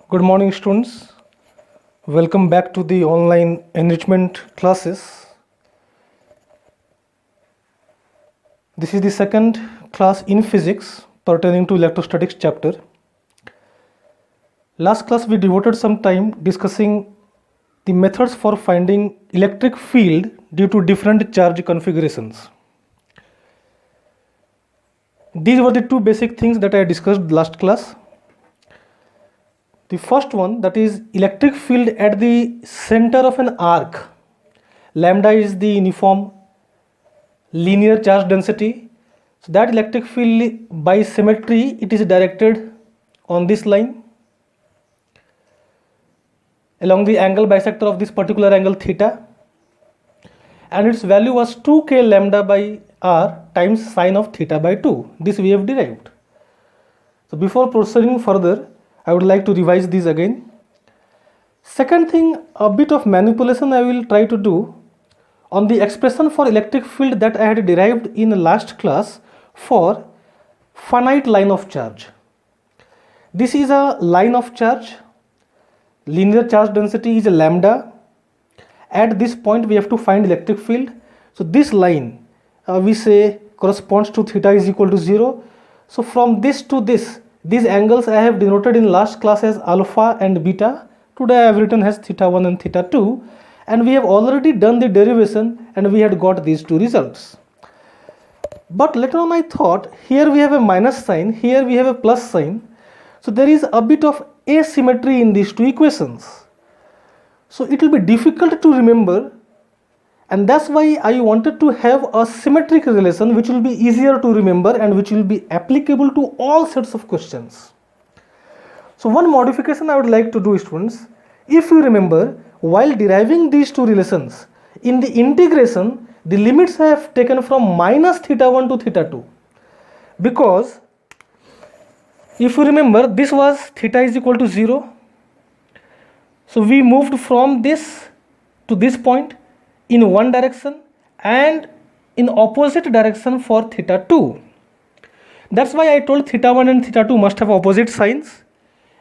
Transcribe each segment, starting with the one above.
Good morning, students. Welcome back to the online enrichment classes. This is the second class in physics pertaining to electrostatics chapter. Last class we devoted some time discussing the methods for finding electric field due to different charge configurations. These were the two basic things that I discussed last class. The first one, that is electric field at the center of an arc. Lambda is the uniform linear charge density. So that electric field by symmetry, it is directed on this line along the angle bisector of this particular angle theta, and its value was 2k lambda by r times sine of theta by 2. This we have derived. So before proceeding further, I would like to revise these again. Second thing, a bit of manipulation I will try to do on the expression for electric field that I had derived in the last class for finite line of charge. This is a line of charge. Linear charge density is a lambda. At this point we have to find electric field. So this line we say corresponds to theta is equal to 0. So from this to this, these angles I have denoted in last class as alpha and beta. Today I have written as theta 1 and theta 2, and we have already done the derivation and we had got these two results. But later on I thought, here we have a minus sign, here we have a plus sign. So there is a bit of asymmetry in these two equations. So it will be difficult to remember, and that's why I wanted to have a symmetric relation which will be easier to remember and which will be applicable to all sets of questions. So one modification I would like to do, students, if you remember, while deriving these two relations, in the integration, the limits I have taken from minus theta 1 to theta 2. Because if you remember, this was theta is equal to 0. So we moved from this to this point in one direction and in opposite direction for theta 2. That's why I told theta 1 and theta 2 must have opposite signs,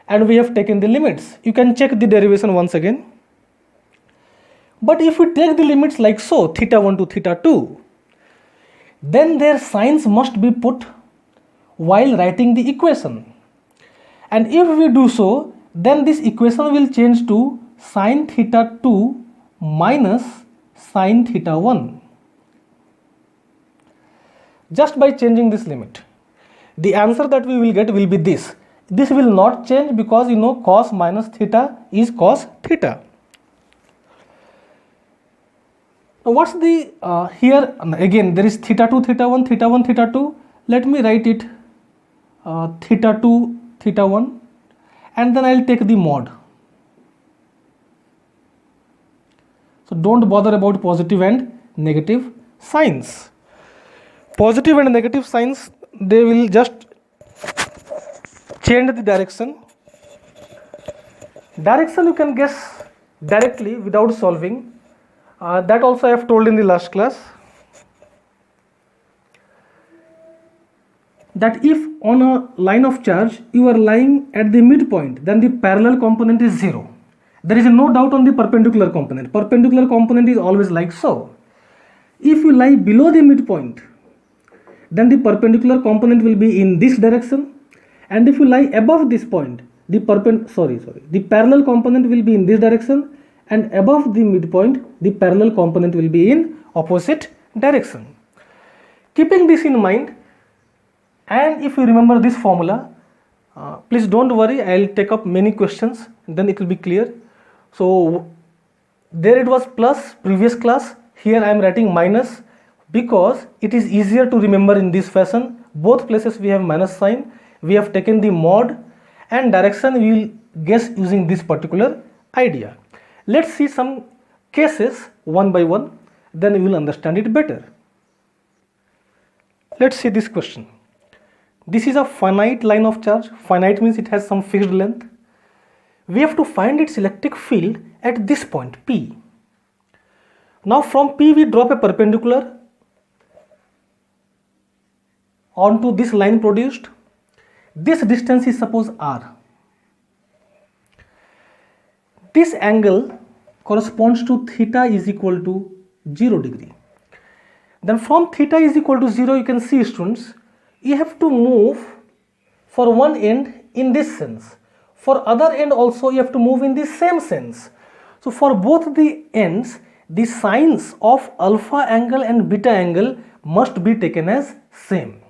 and we have taken the limits. You can check the derivation once again. But if we take the limits like so, theta 1 to theta 2, then their signs must be put while writing the equation. And if we do so, then this equation will change to sine theta 2 minus sine theta 1. Just by changing this limit, the answer that we will get will be this. This will not change because cos minus theta is cos theta. Now what's the here again there is theta 2 theta 1 theta 1 theta 2. Let me write it theta 2 theta 1, and then I'll take the mod. So don't bother about positive and negative signs. Positive and negative signs, they will just change the direction. Direction you can guess directly without solving. That also I have told in the last class. That if on a line of charge you are lying at the midpoint, then the parallel component is 0. There is no doubt on the perpendicular component. Perpendicular component is always like so. If you lie below the midpoint, then the perpendicular component will be in this direction, and if you lie above this point, the parallel component will be in this direction, and above the midpoint, the parallel component will be in opposite direction. Keeping this in mind, and if you remember this formula, please don't worry, I'll take up many questions, then it will be clear. So there it was plus previous class, here I am writing minus because it is easier to remember in this fashion. Both places we have minus sign, we have taken the mod, and direction we will guess using this particular idea. Let's see some cases one by one, then we will understand it better. Let's see this question. This is a finite line of charge. Finite means it has some fixed length. We have to find its electric field at this point P. Now from P we drop a perpendicular onto this line produced. This distance is suppose r. this angle corresponds to theta is equal to 0 degree. Then from theta is equal to 0, you can see, students, you have to move for one end in this sense. For other end also you have to move in the same sense. So for both the ends, the signs of alpha angle and beta angle must be taken as same.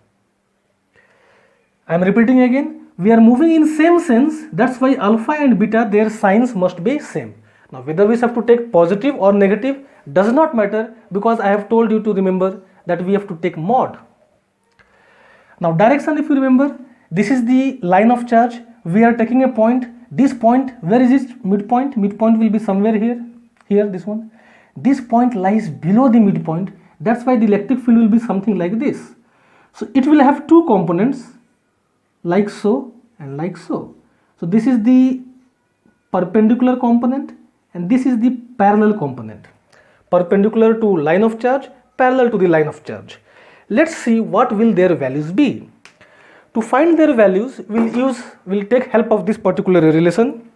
I am repeating again, we are moving in same sense, that's why alpha and beta, their signs must be same. Now whether we have to take positive or negative does not matter, because I have told you to remember that we have to take mod. Now direction, if you remember, this is the line of charge. We are taking a point. This point, where is its midpoint? Midpoint will be somewhere here, this one. This point lies below the midpoint. That's why the electric field will be something like this. So it will have two components, like so and like so. So this is the perpendicular component and this is the parallel component. Perpendicular to line of charge, parallel to the line of charge. Let's see what will their values be. To find their values, we'll take help of this particular relation.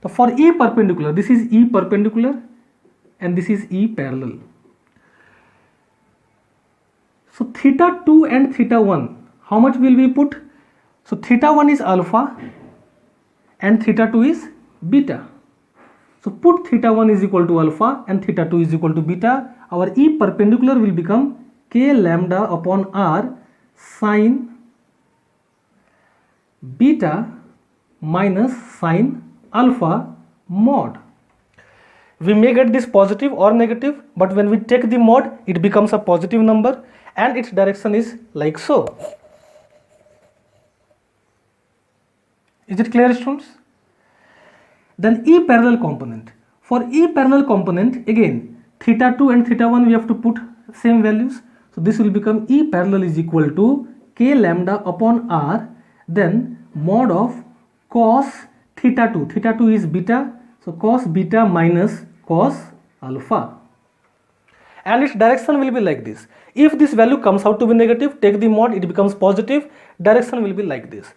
So for E perpendicular, this is E perpendicular and this is E parallel. So theta 2 and theta 1, how much will we put? So theta 1 is alpha and theta 2 is beta. So put theta 1 is equal to alpha and theta 2 is equal to beta. Our E perpendicular will become k lambda upon r sine beta minus sine alpha mod. We may get this positive or negative, but when we take the mod, it becomes a positive number and its direction is like so. Is it clear, students? Then E parallel component. For E parallel component, again theta 2 and theta 1 we have to put same values. So this will become E parallel is equal to k lambda upon r, then mod of cos theta 2. Theta 2 is beta, so cos beta minus cos alpha. And its direction will be like this. If this value comes out to be negative, take the mod, it becomes positive, direction will be like this.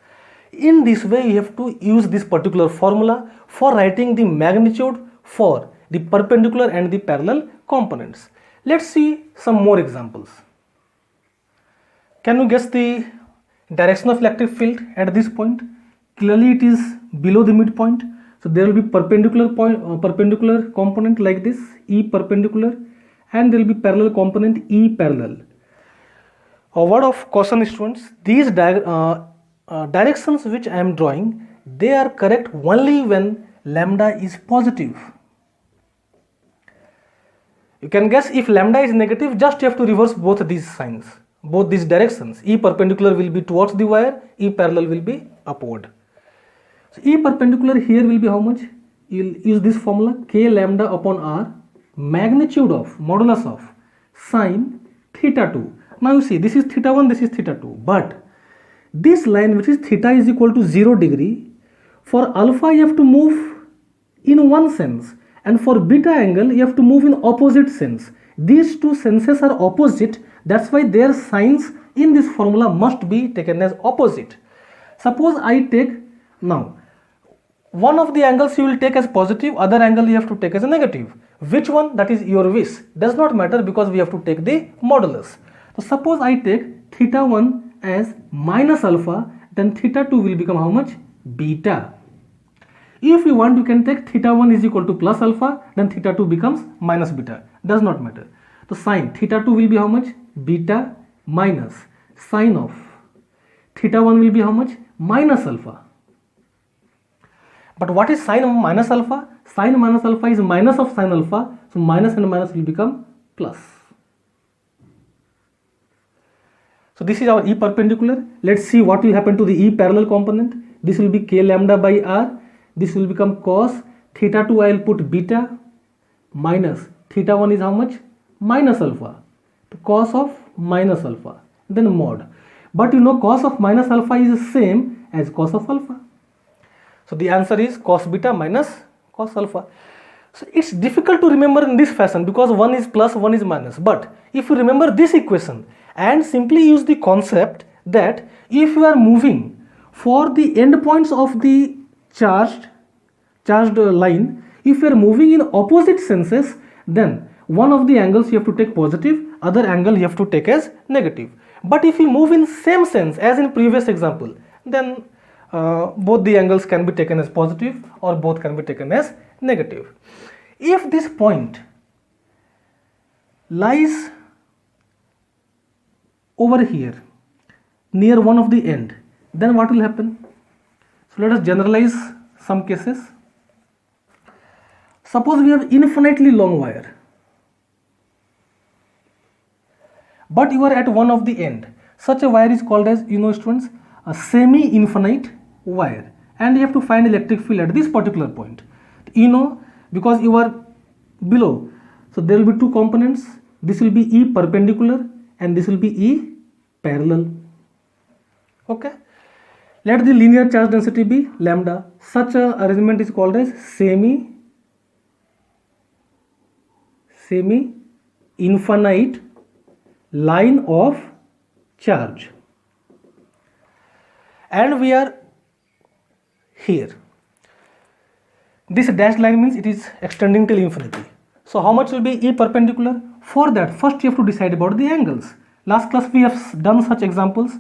In this way, you have to use this particular formula for writing the magnitude for the perpendicular and the parallel components. Let's see some more examples. Can you guess the direction of electric field at this point? Clearly it is below the midpoint. So there will be perpendicular component like this, E perpendicular, and there will be parallel component E parallel. A word of caution, students, these directions which I am drawing, they are correct only when lambda is positive. You can guess if lambda is negative, just you have to reverse both these signs, both these directions. E perpendicular will be towards the wire, E parallel will be upward. So E perpendicular here will be how much? You will use this formula, k lambda upon r, magnitude of, modulus of sine theta 2. Now you see, this is theta 1, this is theta 2, but this line which is theta is equal to 0 degree, for alpha you have to move in one sense and for beta angle you have to move in opposite sense. These two senses are opposite, that's why their signs in this formula must be taken as opposite. Suppose I take, now one of the angles you will take as positive, other angle you have to take as a negative. Which one? That is your wish. Does not matter because we have to take the modulus. So suppose I take theta 1 as minus alpha, then theta 2 will become how much? Beta. If you want, you can take theta 1 is equal to plus alpha, then theta 2 becomes minus beta. Does not matter. So sine theta 2 will be how much? Beta minus sine of theta 1 will be how much? Minus alpha. But what is sine of minus alpha? Sine minus alpha is minus of sine alpha, so minus and minus will become plus. So this is our E perpendicular. Let's see what will happen to the E parallel component. This will be k lambda by r. This will become cos theta 2, I will put beta minus theta 1 is how much? Minus alpha. So cos of minus alpha, then mod. But you know cos of minus alpha is the same as cos of alpha. So the answer is cos beta minus cos alpha. So it's difficult to remember in this fashion because one is plus, one is minus. But if you remember this equation and simply use the concept that if you are moving for the endpoints of the charged charged line, if you are moving in opposite senses, then one of the angles you have to take positive, other angle you have to take as negative. But if you move in same sense as in previous example, then both the angles can be taken as positive or both can be taken as negative. If this point lies over here near one of the end, then what will happen? So let us generalize some cases. Suppose we have infinitely long wire, but you are at one of the end. Such a wire is called as, students, a semi-infinite wire, and you have to find electric field at this particular point. Because you are below, so there will be two components. This will be E perpendicular and this will be E parallel. Okay, let the linear charge density be lambda. Such a arrangement is called as semi-infinite line of charge, and we are here. This dashed line means it is extending till infinity. So how much will be E perpendicular? For that, first you have to decide about the angles. Last class we have done such examples.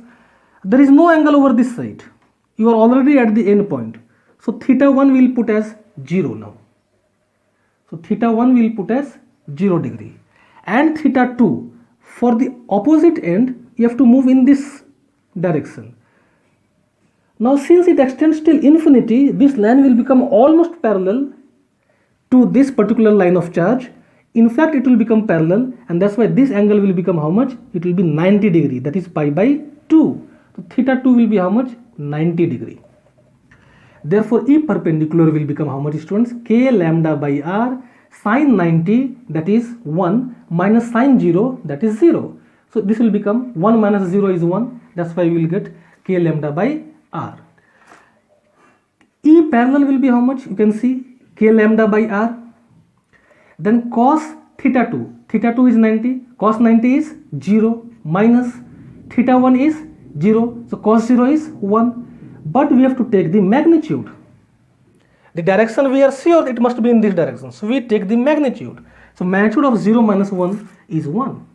There is no angle over this side. You are already at the end point. So theta 1 will put as 0 now. So theta 1 will put as 0 degree. And theta 2, for the opposite end, you have to move in this direction. Now since it extends till infinity, this line will become almost parallel to this particular line of charge. In fact, it will become parallel, and that's why this angle will become how much? It will be 90 degree, that is pi by 2. So theta 2 will be how much? 90 degree. Therefore, E perpendicular will become how much, students? K lambda by R sine 90, that is 1, minus sine 0, that is 0. So this will become 1 minus 0 is 1. That's why we will get K lambda by R. E parallel will be how much? You can see K lambda by R. Then cos theta 2. Theta 2 is 90. Cos 90 is 0 minus theta 1 is 0. So cos 0 is 1. But we have to take the magnitude. The direction we are sure it must be in this direction. So we take the magnitude. So magnitude of 0 minus 1 is 1.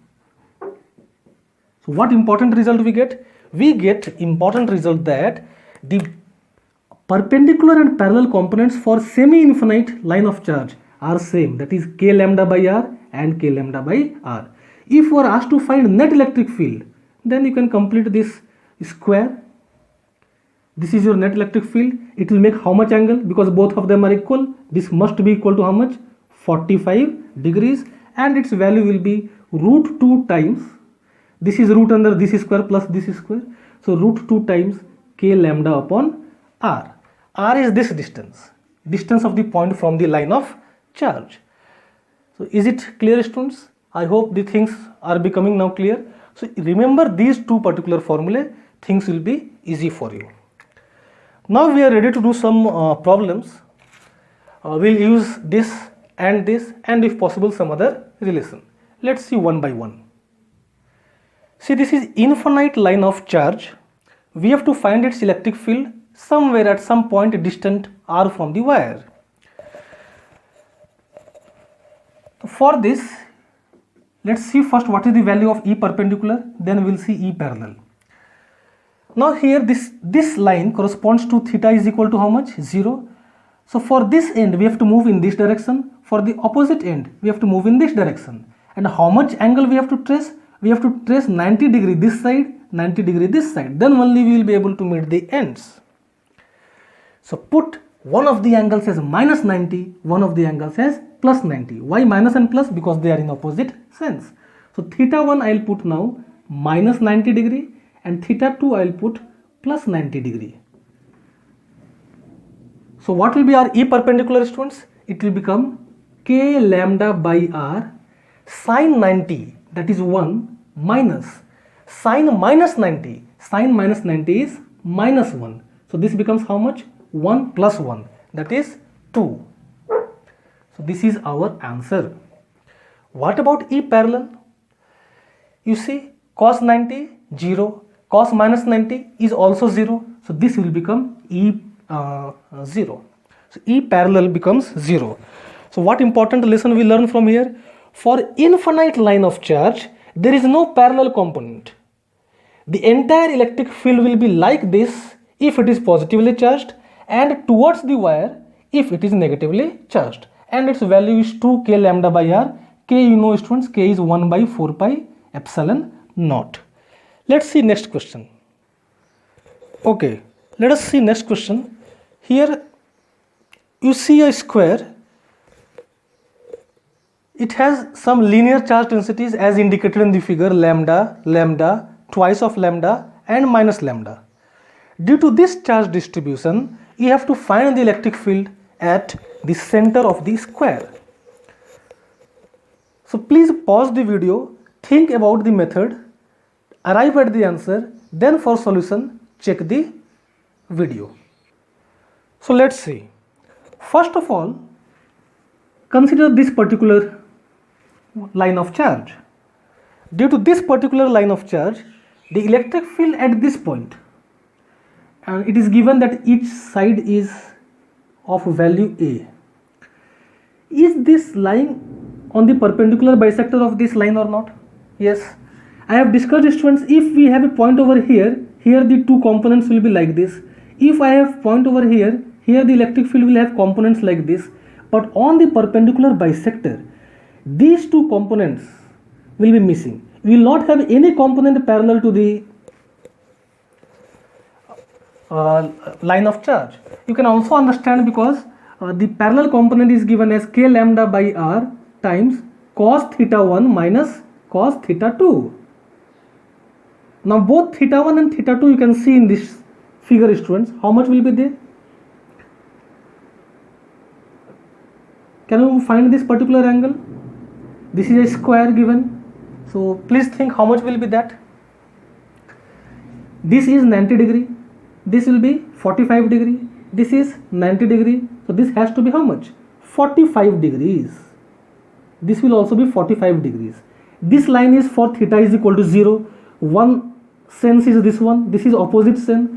So what important result we get? We get important result that the perpendicular and parallel components for semi-infinite line of charge are same, that is K lambda by R and K lambda by R. If you are asked to find net electric field, then you can complete this square. This is your net electric field. It will make how much angle? Because both of them are equal, this must be equal to how much? 45 degrees, and its value will be root 2 times, this is root under this square plus this square, so root 2 times K lambda upon R. R is this distance of the point from the line of charge. So is it clear, students? I hope the things are becoming now clear. So remember these two particular formulae, things will be easy for you. Now we are ready to do some problems. We'll use this and if possible some other relation. Let's see one by one. See, this is infinite line of charge. We have to find its electric field somewhere at some point distant r from the wire. For this, let's see first what is the value of E perpendicular, then we will see E parallel. Now here this line corresponds to theta is equal to how much? 0. So for this end we have to move in this direction, for the opposite end we have to move in this direction. And how much angle we have to trace? We have to trace 90 degree this side, 90 degree this side, then only we will be able to meet the ends. So put one of the angles as minus 90, one of the angles as plus 90. Why minus and plus? Because they are in opposite sense. So theta 1 I will put now minus 90 degree and theta 2 I will put plus 90 degree. So what will be our E perpendicular, students? It will become K lambda by R sine 90, that is 1, minus sine minus 90. Sine minus 90 is minus 1. So this becomes how much? 1 plus 1, that is 2. So this is our answer. What about E parallel? You see, cos 90, 0. Cos minus 90 is also 0. So this will become E 0. So E parallel becomes 0. So what important lesson we learn from here? For infinite line of charge, there is no parallel component. The entire electric field will be like this if it is positively charged, and towards the wire if it is negatively charged, and its value is 2k lambda by r. K, you know students, k is 1 by 4 pi epsilon naught. Let's see next question. Okay, let us see next question. Here you see a square. It has some linear charge densities as indicated in the figure, lambda, lambda, twice of lambda and minus lambda. Due to this charge distribution, you have to find the electric field at the center of the square. So please pause the video, think about the method, arrive at the answer, then for solution check the video. So let's see. First of all, consider this particular line of charge. Due to this particular line of charge, the electric field at this point, and it is given that each side is of value A. Is this lying on the perpendicular bisector of this line or not? Yes. I have discussed, students, if we have a point over here, here the two components will be like this. If I have point over here, here the electric field will have components like this. But on the perpendicular bisector, these two components will be missing. We will not have any component parallel to the line of charge. You can also understand because the parallel component is given as k lambda by r times cos theta 1 minus cos theta 2. Now both theta 1 and theta 2 you can see in this figure, students. How much will be there? Can you find this particular angle? This is a square given. So please think how much will be that? This is 90 degree. This will be 45 degree. This is 90 degree. So this has to be how much? 45 degrees. This will also be 45 degrees. This line is for theta is equal to 0. One sense is this one. This is opposite sense.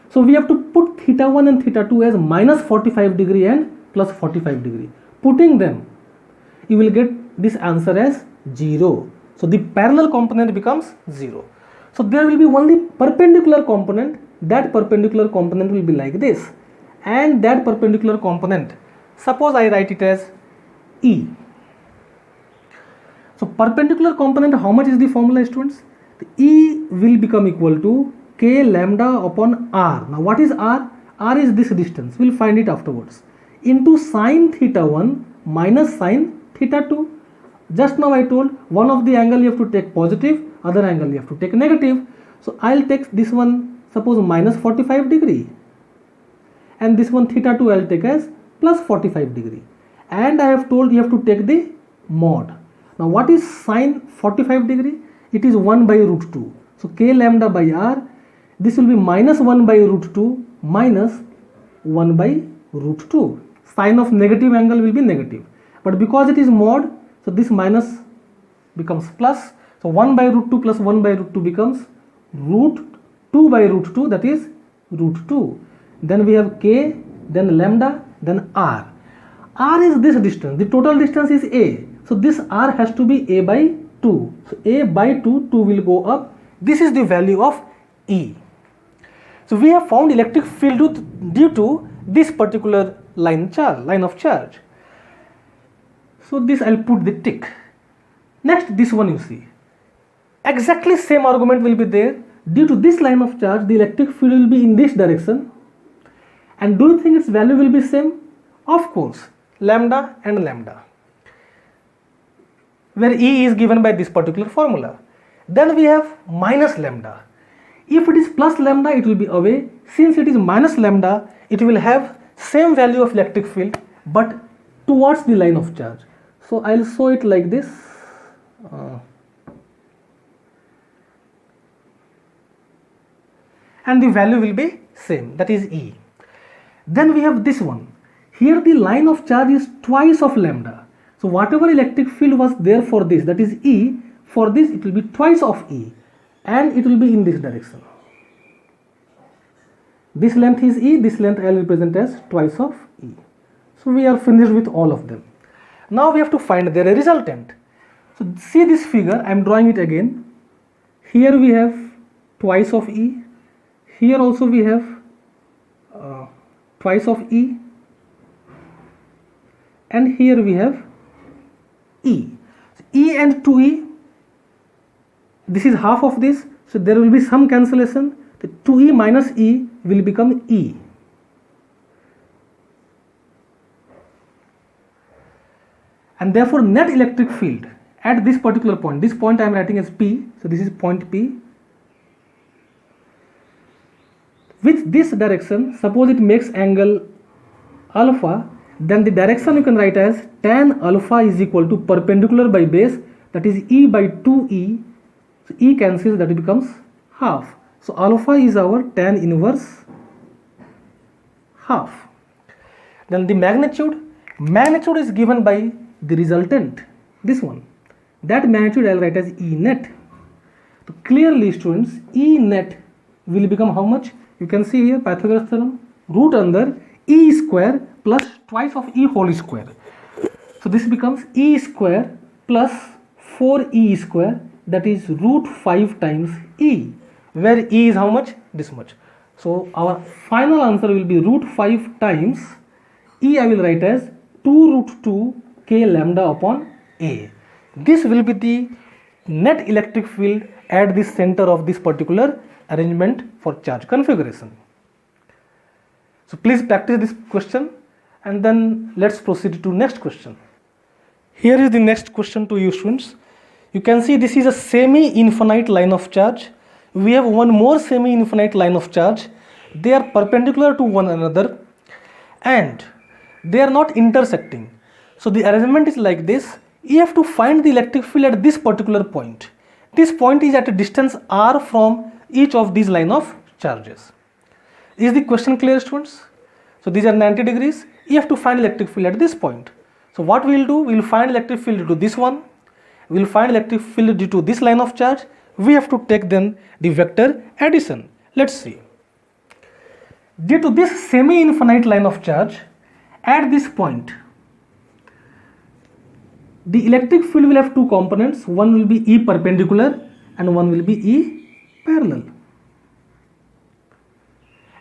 So we have to put theta 1 and theta 2 as minus 45 degree and plus 45 degree. Putting them, you will get this answer as 0. So the parallel component becomes 0. So there will be only perpendicular component. That perpendicular component will be like this, and that perpendicular component, suppose I write it as E. So perpendicular component, how much is the formula, students? The E will become equal to k lambda upon r. Now what is r? R is this distance, we will find it afterwards, into sine theta 1 minus sine theta 2. Just now I told one of the angle you have to take positive, other angle you have to take negative. So I will take this one, suppose minus 45 degree, and this one theta 2 I will take as plus 45 degree, and I have told you have to take the mod. Now what is sine 45 degree? It is 1 by root 2. So k lambda by r, this will be minus 1 by root 2 minus 1 by root 2. Sign of negative angle will be negative, but because it is mod, so this minus becomes plus. So 1 by root 2 plus 1 by root 2 becomes root 2 by root 2, that is root 2. Then we have k, then lambda, then r. R is this distance, the total distance is a. So this r has to be a by 2. So a by 2, 2 will go up. This is the value of E. So we have found electric field due to this particular line of charge. So this I will put the tick. Next, this one you see. Exactly same argument will be there. Due to this line of charge, the electric field will be in this direction. And do you think its value will be same? Of course, lambda and lambda, where E is given by this particular formula. Then we have minus lambda. If it is plus lambda, it will be away. Since it is minus lambda, it will have same value of electric field but towards the line of charge. So I will show it like this. And the value will be same, that is E. Then we have this one. Here the line of charge is twice of lambda. So whatever electric field was there for this, that is E, for this it will be twice of E, and it will be in this direction. This length is E, this length I will represent as twice of E. So we are finished with all of them. Now we have to find their resultant. So see this figure, I am drawing it again. Here we have twice of E. Here also we have twice of E. And here we have E. So E and 2E, this is half of this. So there will be some cancellation. The 2E minus E will become E. And therefore net electric field at this particular point, this point I am writing as P, so this is point P. With this direction, suppose it makes angle alpha, then the direction you can write as tan alpha is equal to perpendicular by base, that is E by 2E. So E cancels, that becomes half. So alpha is our tan inverse half. Then the magnitude is given by the resultant, this one. That magnitude I will write as E net. So clearly students, E net will become how much? You can see here Pythagoras theorem, root under E square plus twice of E whole square. So this becomes E square plus 4E square, that is root 5 times E, where E is how much? This much. So our final answer will be root 5 times E, I will write as 2 root 2 K lambda upon A. This will be the net electric field at the center of this particular arrangement for charge configuration. So please practice this question and then let's proceed to next question. Here is the next question to you students. You can see this is a semi-infinite line of charge. We have one more semi-infinite line of charge. They are perpendicular to one another and they are not intersecting. So the arrangement is like this. You have to find the electric field at this particular point. This point is at a distance r from each of these line of charges. Is the question clear, students? So these are 90 degrees. You have to find electric field at this point. So what we will do, we will find electric field due to this one. We will find electric field due to this line of charge. We have to take then the vector addition. Let's see. Due to this semi-infinite line of charge, at this point, the electric field will have two components. One will be E perpendicular and one will be E parallel.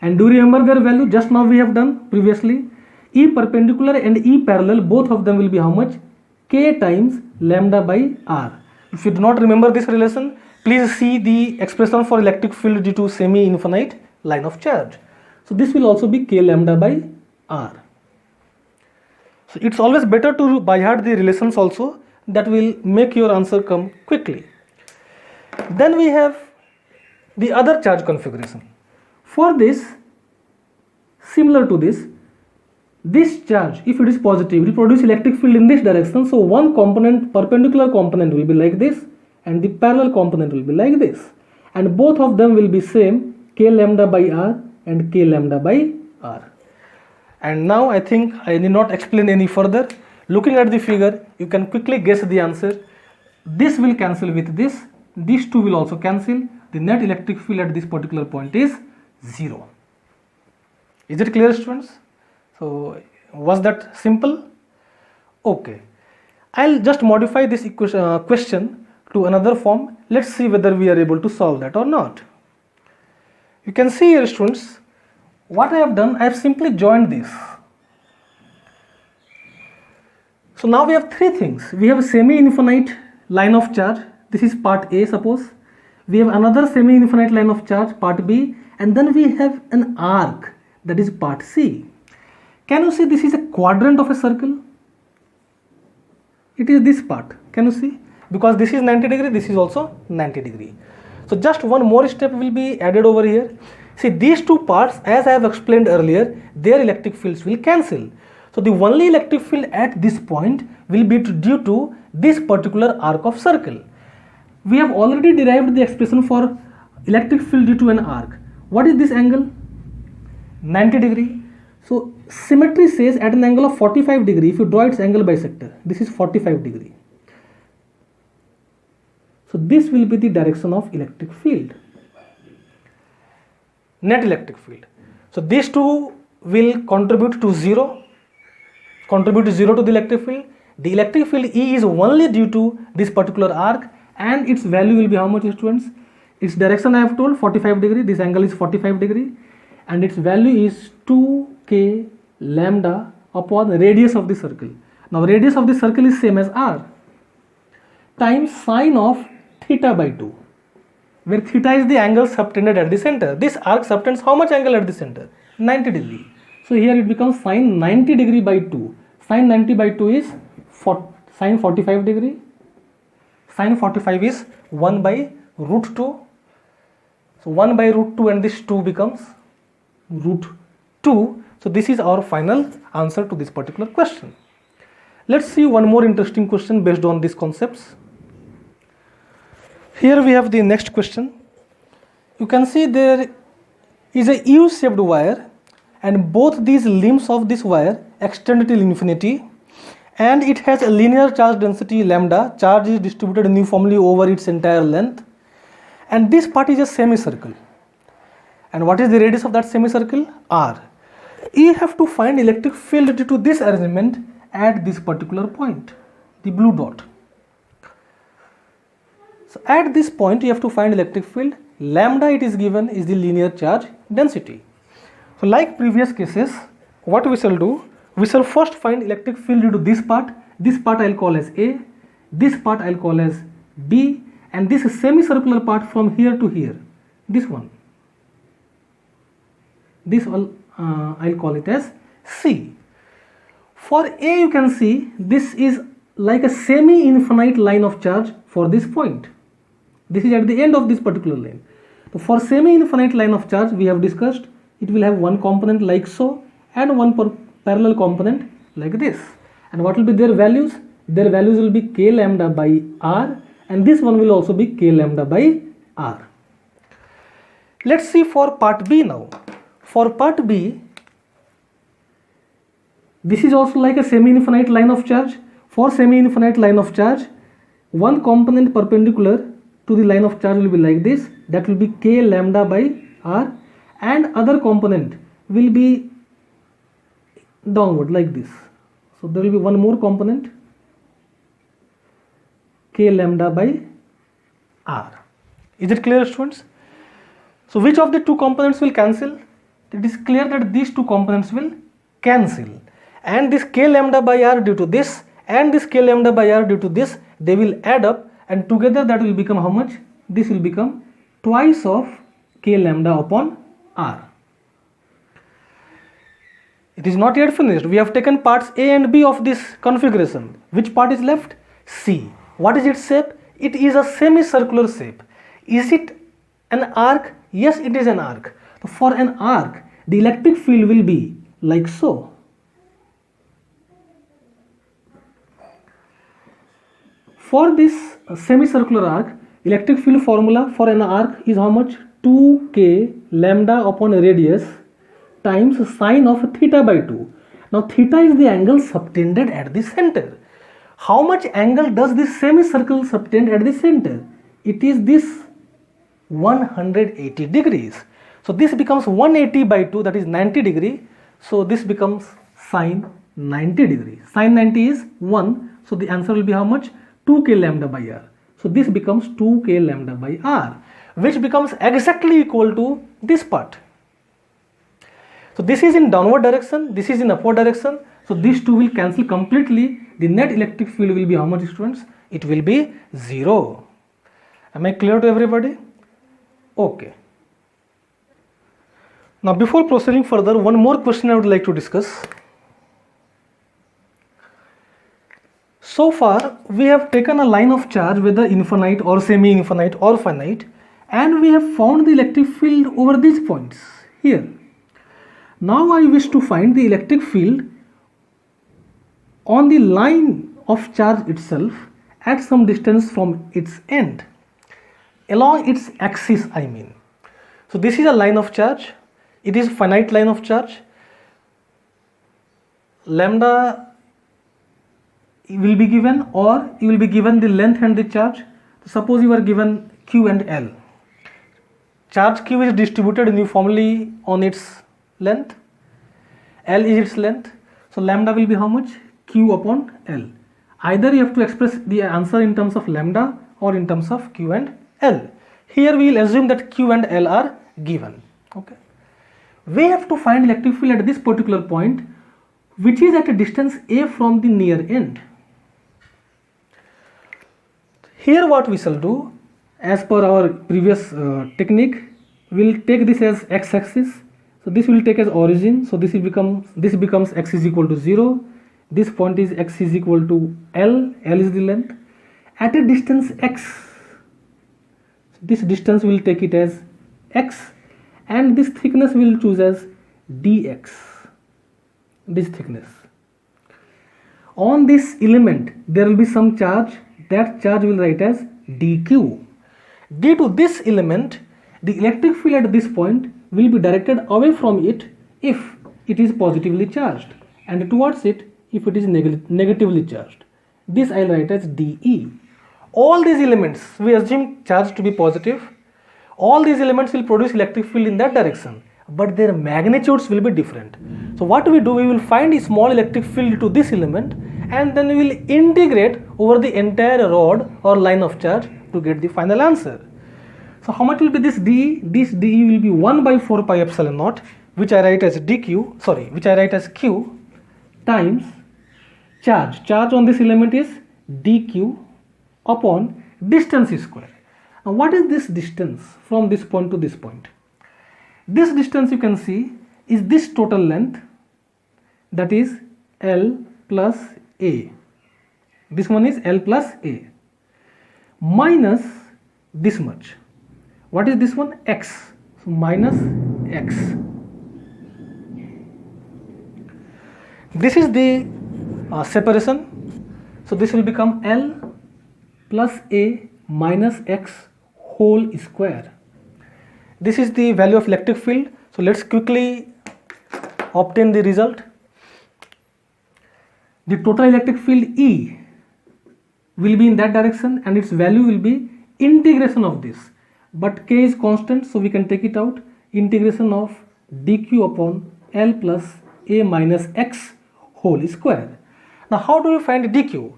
And do you remember their value? Just now we have done previously. E perpendicular and E parallel, both of them will be how much? K times lambda by R. If you do not remember this relation, please see the expression for electric field due to semi-infinite line of charge. So this will also be K lambda by R. So it's always better to by heart the relations also, that will make your answer come quickly. Then we have the other charge configuration. For this, similar to this charge, if it is positive, will produce electric field in this direction. So one component, perpendicular component will be like this and the parallel component will be like this. And both of them will be same, K lambda by R and K lambda by R. And now I think I need not explain any further. Looking at the figure, you can quickly guess the answer. This will cancel with this. These two will also cancel. The net electric field at this particular point is 0. Is it clear, students? So was that simple? Okay. I'll just modify this question to another form. Let's see whether we are able to solve that or not. You can see here, students, what I have done, I have simply joined this. So now we have three things. We have a semi-infinite line of charge. This is part A, suppose. We have another semi-infinite line of charge, part B, and then we have an arc, that is part C. Can you see this is a quadrant of a circle? It is this part. Can you see? Because this is 90 degree, this is also 90 degree. So just one more step will be added over here. See, these two parts, as I have explained earlier, their electric fields will cancel. So the only electric field at this point will be due to this particular arc of circle. We have already derived the expression for electric field due to an arc. What is this angle? 90 degree. So symmetry says at an angle of 45 degree, if you draw its angle bisector, this is 45 degree. So this will be the direction of electric field, net electric field. So these two will contribute to 0 contribute 0 to the electric field. The electric field E is only due to this particular arc, and its value will be how much, students? Its direction I have told 45 degree, this angle is 45 degree, and its value is 2k lambda upon radius of the circle. Now radius of the circle is same as r times sine of theta by 2, where theta is the angle subtended at the center. This arc subtends how much angle at the center? 90 degree. So here it becomes sine 90 degree by 2. Sine 90 by 2 is sine 45 degree. Sine 45 is 1 by root 2. So 1 by root 2, and this 2 becomes root 2. So this is our final answer to this particular question. Let's see one more interesting question based on these concepts. Here we have the next question. You can see there is a U-shaped wire, and both these limbs of this wire extend till infinity, and it has a linear charge density lambda. Charge is distributed uniformly over its entire length, and this part is a semicircle. And what is the radius of that semicircle? R. You have to find electric field due to this arrangement at this particular point, the blue dot. So at this point you have to find electric field. Lambda, it is given, is the linear charge density. So like previous cases, what we shall do, we shall first find electric field due to this part. This part I will call as A, this part I will call as B, and this semicircular part from here to here, this one, this one I will call it as C. For A, you can see this is like a semi-infinite line of charge for this point. This is at the end of this particular line. So for semi-infinite line of charge, we have discussed it will have one component like so and one parallel component like this. And what will be their values? Their values will be k lambda by r, and this one will also be k lambda by r. Let's see for part B now. For part B, this is also like a semi-infinite line of charge. For semi-infinite line of charge, one component perpendicular to the line of charge will be like this, that will be k lambda by r, and other component will be downward like this. So there will be one more component, k lambda by r. Is it clear, students? So which of the two components will cancel? It is clear that these two components will cancel, and this k lambda by r due to this and this k lambda by r due to this, they will add up, and together that will become how much? This will become twice of k lambda upon r. It is not yet finished. We have taken parts A and B of this configuration. Which part is left? C. What is its shape? It is a semicircular shape. Is it an arc? Yes, it is an arc. So for an arc, the electric field will be like so. For this semicircular arc, electric field formula for an arc is how much? 2k lambda upon radius times sine of theta by 2. Now theta is the angle subtended at the center. How much angle does this semicircle subtend at the center? It is this 180 degrees. So this becomes 180 by 2, that is 90 degree. So this becomes sine 90 degree. Sine 90 is 1. So the answer will be how much? 2k lambda by r. So this becomes 2k lambda by r, which becomes exactly equal to this part. So this is in downward direction, this is in upward direction. So these two will cancel completely. The net electric field will be how much, students? It will be 0. Am I clear to everybody? Okay. Now before proceeding further, one more question I would like to discuss. So far we have taken a line of charge, whether infinite or semi-infinite or finite, and we have found the electric field over these points here. Now I wish to find the electric field on the line of charge itself at some distance from its end, along its axis I mean. So this is a line of charge, it is finite line of charge. Lambda will be given, or you will be given the length and the charge. Suppose you are given Q and L. Charge Q is distributed uniformly on its length, L is its length. So lambda will be how much? Q upon L. Either you have to express the answer in terms of lambda or in terms of Q and L. Here we will assume that Q and L are given. Okay. We have to find electric field at this particular point, which is at a distance a from the near end. Here what we shall do, as per our previous technique, we will take this as x-axis. So this will take as origin. So this becomes x is equal to 0. This point is x is equal to L. L is the length. At a distance x, this distance will take it as x, and this thickness will choose as dx. This thickness. On this element, there will be some charge. That charge will write as dq. Due to this element, the electric field at this point will be directed away from it if it is positively charged, and towards it if it is negatively charged. This I will write as dE. All these elements, we assume charge to be positive. All these elements will produce electric field in that direction, but their magnitudes will be different. So what we do, we will find a small electric field to this element, and then we will integrate over the entire rod or line of charge to get the final answer. So how much will be this dE? This dE will be 1 by 4 pi epsilon naught, which I write as Q times charge. Charge on this element is dQ upon distance square. Now what is this distance from this point to this point? This distance you can see is this total length, that is L plus A. This one is L plus A minus this much. What is this one? X. So minus X. This is the separation. So this will become L plus A minus X whole square. This is the value of electric field. So let's quickly obtain the result. The total electric field E will be in that direction, and its value will be integration of this. But K is constant, so we can take it out. Integration of dQ upon L plus A minus X whole square. Now how do we find dQ?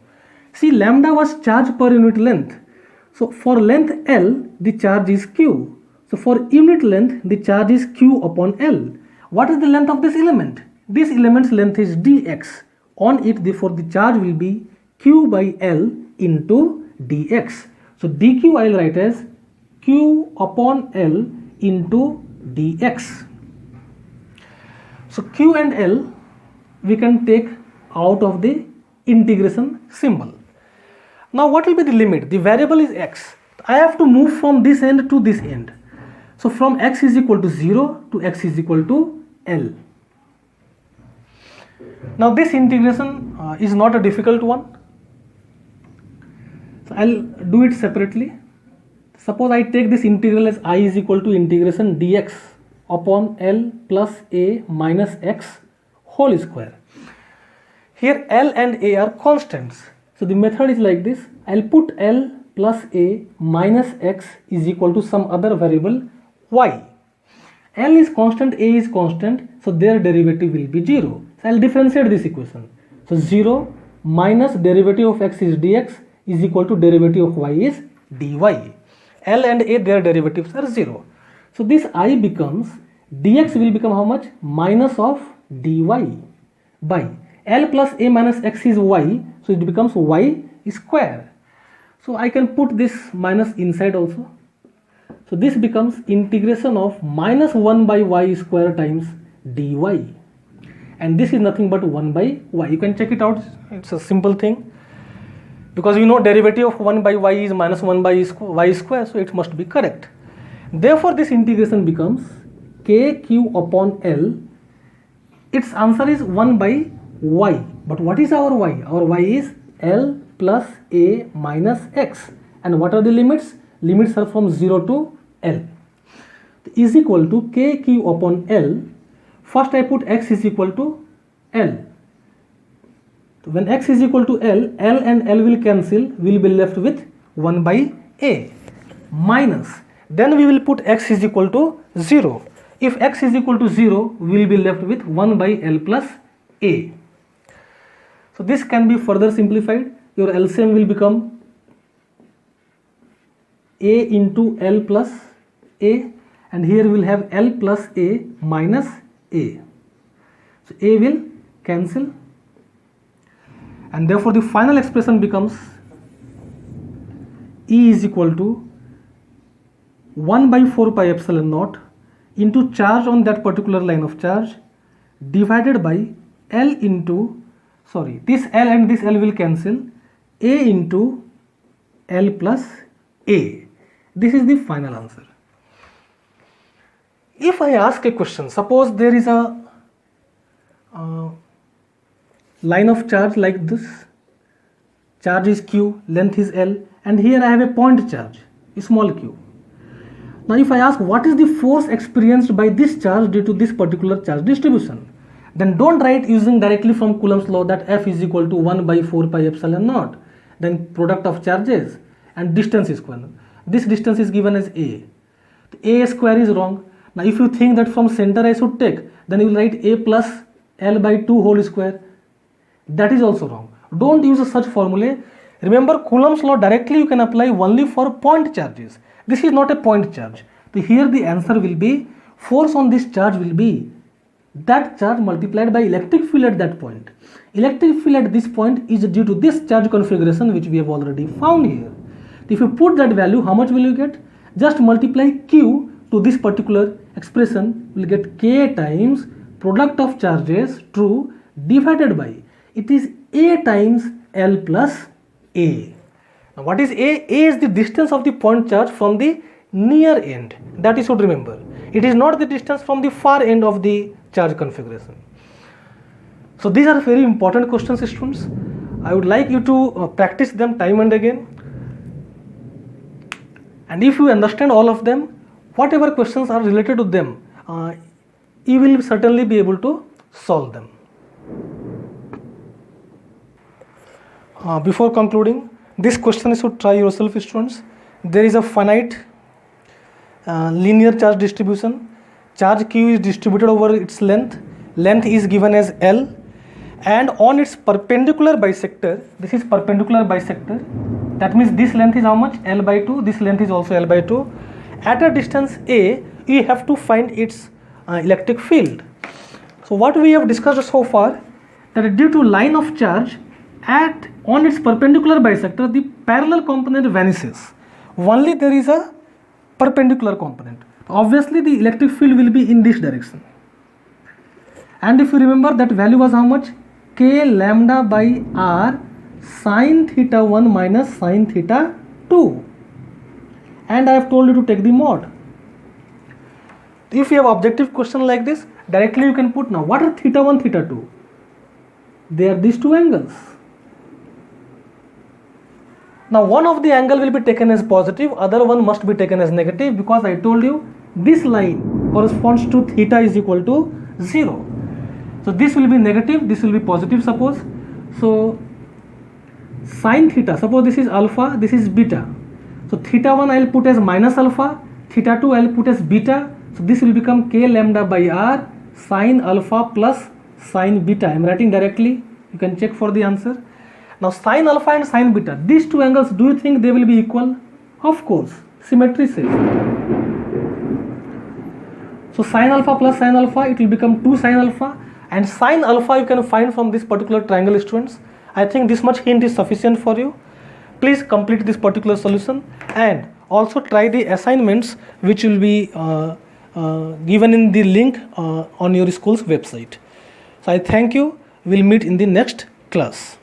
See, lambda was charge per unit length. So for length L, the charge is Q. So for unit length, the charge is Q upon L. What is the length of this element? This element's length is dx. On it, therefore, the charge will be Q by L into dx. So dq I will write as Q upon L into dx. So Q and L we can take out of the integration symbol. Now what will be the limit? The variable is x. I have to move from this end to this end. So from x is equal to 0 to x is equal to L. Now this integration is not a difficult one. So I'll do it separately. Suppose I take this integral as I is equal to integration dx upon L plus A minus x whole square. Here L and A are constants. So the method is like this. I'll put L plus A minus x is equal to some other variable y. L is constant, A is constant, so their derivative will be 0. So I'll differentiate this equation. So 0 minus derivative of x is dx is equal to derivative of y is dy. L and A, their derivatives are 0. So this I becomes, dx will become how much? Minus of dy by L plus A minus x is y, so it becomes y square. So I can put this minus inside also. So this becomes integration of minus 1 by y square times dy. And this is nothing but 1 by y. You can check it out. It's a simple thing. Because you know derivative of 1 by y is minus 1 by y square. So it must be correct. Therefore this integration becomes kq upon L. Its answer is 1 by y. But what is our y? Our y is L plus A minus x. And what are the limits? Limits are from 0 to L. Is equal to kq upon L. First I put x is equal to L. So when x is equal to L, L and L will cancel. We will be left with 1 by A minus. Then we will put x is equal to 0. If x is equal to 0, we will be left with 1 by L plus A. So this can be further simplified. Your LCM will become A into L plus A, and here we will have L plus A minus A. So A will cancel, and therefore the final expression becomes E is equal to 1 by 4 pi epsilon naught into charge on that particular line of charge divided by L into, sorry, this L and this L will cancel, A into L plus A. This is the final answer. If I ask a question, suppose there is a line of charge like this, charge is Q, length is L, and here I have a point charge, small q. Now if I ask what is the force experienced by this charge due to this particular charge distribution, then don't write using directly from Coulomb's law that F is equal to 1 by 4 pi epsilon naught, then product of charges and distance is square. This distance is given as A. The A square is wrong. Now if you think that from center I should take, then you will write A plus L by 2 whole square. That is also wrong. Don't use such formulae. Remember, Coulomb's law directly you can apply only for point charges. This is not a point charge. So here the answer will be, force on this charge will be that charge multiplied by electric field at that point. Electric field at this point is due to this charge configuration which we have already found here. If you put that value, how much will you get? Just multiply Q to this particular expression, will get K times product of charges, true, divided by, it is A times L plus A. Now what is A? A is the distance of the point charge from the near end. That you should remember. It is not the distance from the far end of the charge configuration. So these are very important questions, students. I would like you to practice them time and again. And if you understand all of them, whatever questions are related to them, you will certainly be able to solve them. Before concluding, this question you should try yourself, students. There is a finite linear charge distribution. Charge Q is distributed over its length. Length is given as L, and on its perpendicular bisector, this is perpendicular bisector. That means this length is how much? L by 2. This length is also L by 2. At a distance A, you have to find its electric field. So what we have discussed so far, that due to line of charge on its perpendicular bisector, the parallel component vanishes. Only there is a perpendicular component. Obviously the electric field will be in this direction. And if you remember, that value was how much? K lambda by R sin theta 1 minus sin theta 2. And I have told you to take the mod. If you have objective question like this, directly you can put, now what are theta 1, theta 2? They are these two angles. Now one of the angle will be taken as positive, other one must be taken as negative, because I told you this line corresponds to theta is equal to 0. So this will be negative, this will be positive, suppose. So sin theta, suppose this is alpha, this is beta. So theta 1 I will put as minus alpha, theta 2 I will put as beta. So this will become K lambda by R sin alpha plus sin beta. I am writing directly, you can check for the answer. Now sin alpha and sin beta, these two angles, do you think they will be equal? Of course, symmetry says. So sin alpha plus sin alpha, it will become 2 sin alpha, and sin alpha you can find from this particular triangle, students. I think this much hint is sufficient for you. Please complete this particular solution and also try the assignments which will be given in the link on your school's website. So I thank you. We'll meet in the next class.